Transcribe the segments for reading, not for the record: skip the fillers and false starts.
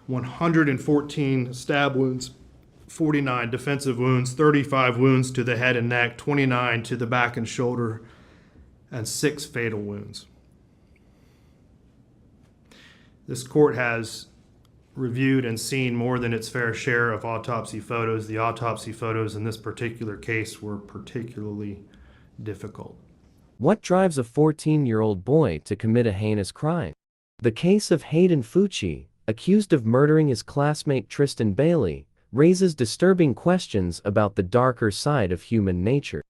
114 stab wounds, 49 defensive wounds, 35 wounds to the head and neck, 29 to the back and shoulder, and 6 fatal wounds. This court has reviewed and seen more than its fair share of autopsy photos. The autopsy photos in this particular case were particularly difficult. What drives a 14-year-old boy to commit a heinous crime? The case of Hayden Fucci, accused of murdering his classmate Tristan Bailey, raises disturbing questions about the darker side of human nature.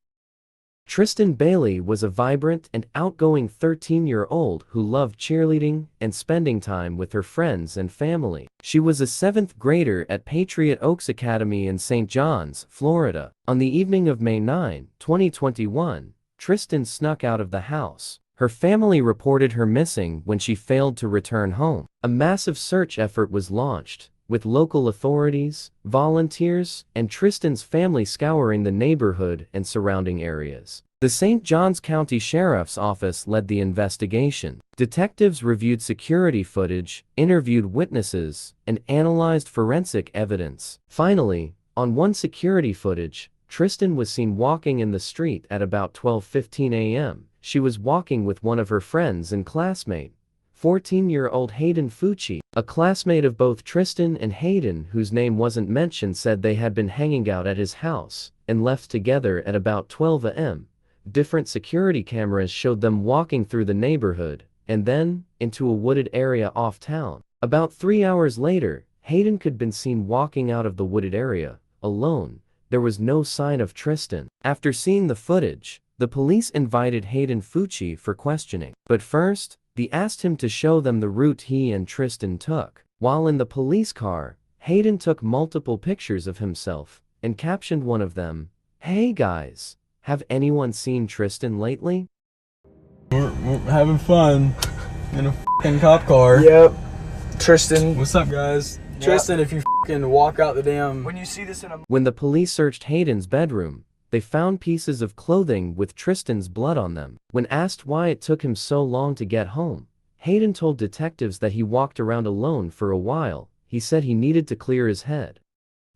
Tristan Bailey was a vibrant and outgoing 13-year-old who loved cheerleading and spending time with her friends and family. She was a 7th grader at Patriot Oaks Academy in St. John's, Florida. On the evening of May 9, 2021, Tristan snuck out of the house. Her family reported her missing when she failed to return home. A massive search effort was launched, with local authorities, volunteers, and Tristan's family scouring the neighborhood and surrounding areas. The St. Johns County Sheriff's Office led the investigation. Detectives reviewed security footage, interviewed witnesses, and analyzed forensic evidence. Finally, on one security footage, Tristan was seen walking in the street at about 12:15 a.m. She was walking with one of her friends and classmate, 14-year-old Hayden Fucci. A classmate of both Tristan and Hayden, whose name wasn't mentioned, said they had been hanging out at his house and left together at about 12 a.m. Different security cameras showed them walking through the neighborhood and then into a wooded area off town. About 3 hours later, Hayden could be seen walking out of the wooded area alone. There was no sign of Tristan. After seeing the footage, the police invited Hayden Fucci for questioning. But first, they asked him to show them the route he and Tristan took. While in the police car, Hayden took multiple pictures of himself and captioned one of them, "Hey guys, have anyone seen Tristan lately?" We're having fun in a f***ing cop car. Yep. Tristan. What's up, guys? Yep. Tristan, if you f***ing walk out the damn... When you see this in a... When the police searched Hayden's bedroom, they found pieces of clothing with Tristan's blood on them. When asked why it took him so long to get home, Hayden told detectives that he walked around alone for a while. He said he needed to clear his head.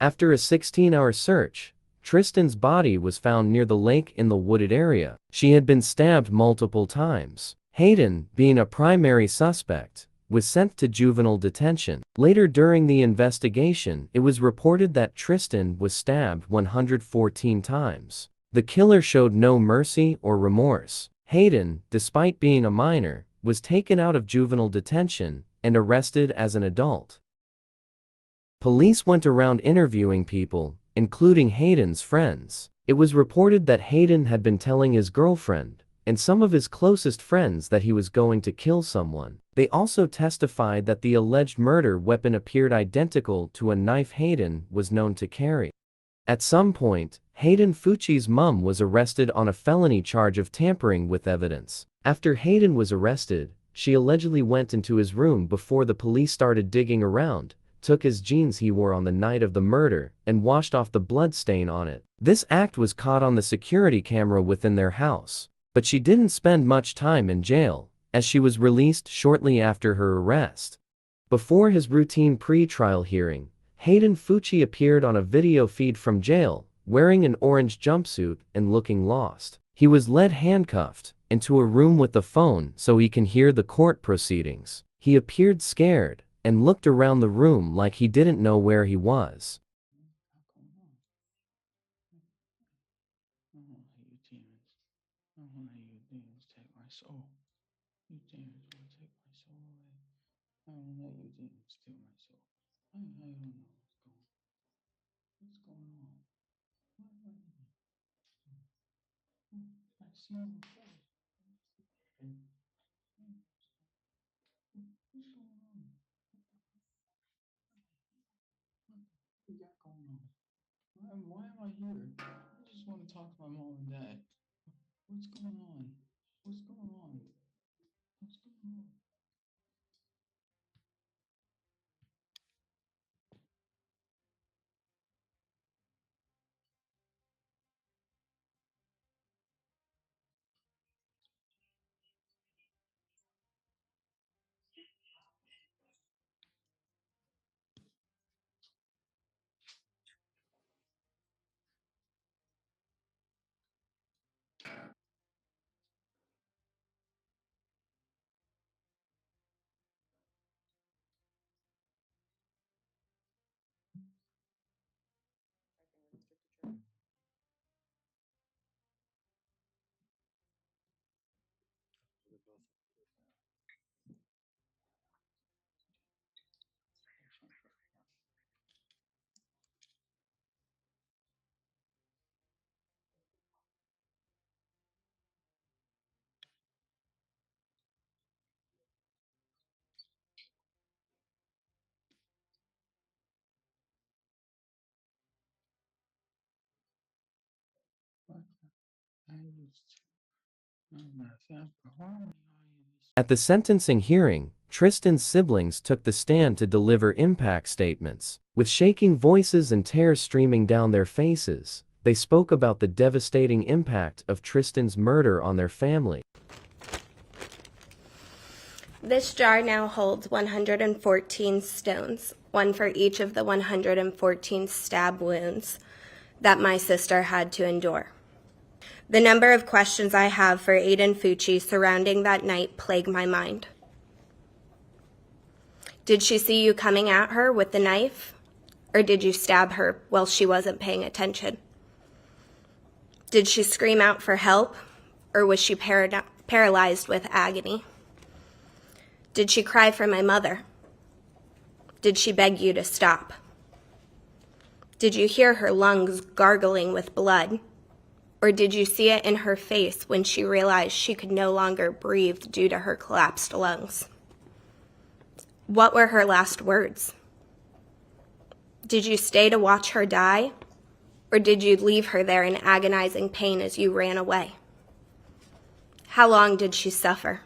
After a 16-hour search, Tristan's body was found near the lake in the wooded area. She had been stabbed multiple times. Hayden, being a primary suspect, was sent to juvenile detention. Later during the investigation, it was reported that Tristan was stabbed 114 times. The killer showed no mercy or remorse. Hayden, despite being a minor, was taken out of juvenile detention and arrested as an adult. Police went around interviewing people, including Hayden's friends. It was reported that Hayden had been telling his girlfriend and some of his closest friends that he was going to kill someone. They also testified that the alleged murder weapon appeared identical to a knife Hayden was known to carry. At some point, Hayden Fucci's mom was arrested on a felony charge of tampering with evidence. After Hayden was arrested, she allegedly went into his room before the police started digging around, took his jeans he wore on the night of the murder, and washed off the blood stain on it. This act was caught on the security camera within their house. But she didn't spend much time in jail, as she was released shortly after her arrest. Before his routine pre-trial hearing, Hayden Fucci appeared on a video feed from jail, wearing an orange jumpsuit and looking lost. He was led handcuffed into a room with a phone so he can hear the court proceedings. He appeared scared and looked around the room like he didn't know where he was. I won't let you demons take my soul. You demons will take my soul away. I won't let you demons take my soul. I don't know what's going on. I see your face. What's going on? What you got going on? Why am I here? I just want to talk to my mom and dad. What's going on? What's going on? What's going on? At the sentencing hearing, Tristan's siblings took the stand to deliver impact statements. With shaking voices and tears streaming down their faces, they spoke about the devastating impact of Tristan's murder on their family. This jar now holds 114 stones, one for each of the 114 stab wounds that my sister had to endure. The number of questions I have for Aiden Fucci surrounding that night plague my mind. Did she see you coming at her with the knife? Or did you stab her while she wasn't paying attention? Did she scream out for help? Or was she paralyzed with agony? Did she cry for my mother? Did she beg you to stop? Did you hear her lungs gargling with blood? Or did you see it in her face when she realized she could no longer breathe due to her collapsed lungs? What were her last words? Did you stay to watch her die? Or did you leave her there in agonizing pain as you ran away? How long did she suffer?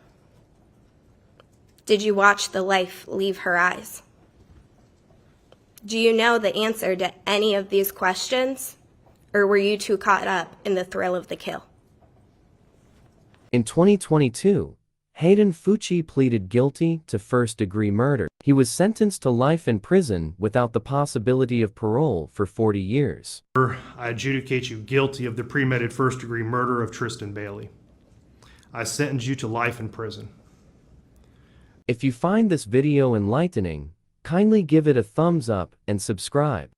Did you watch the life leave her eyes? Do you know the answer to any of these questions? Or were you too caught up in the thrill of the kill? In 2022, Hayden Fucci pleaded guilty to first-degree murder. He was sentenced to life in prison without the possibility of parole for 40 years. I adjudicate you guilty of the premeditated first-degree murder of Tristan Bailey. I sentence you to life in prison. If you find this video enlightening, kindly give it a thumbs up and subscribe.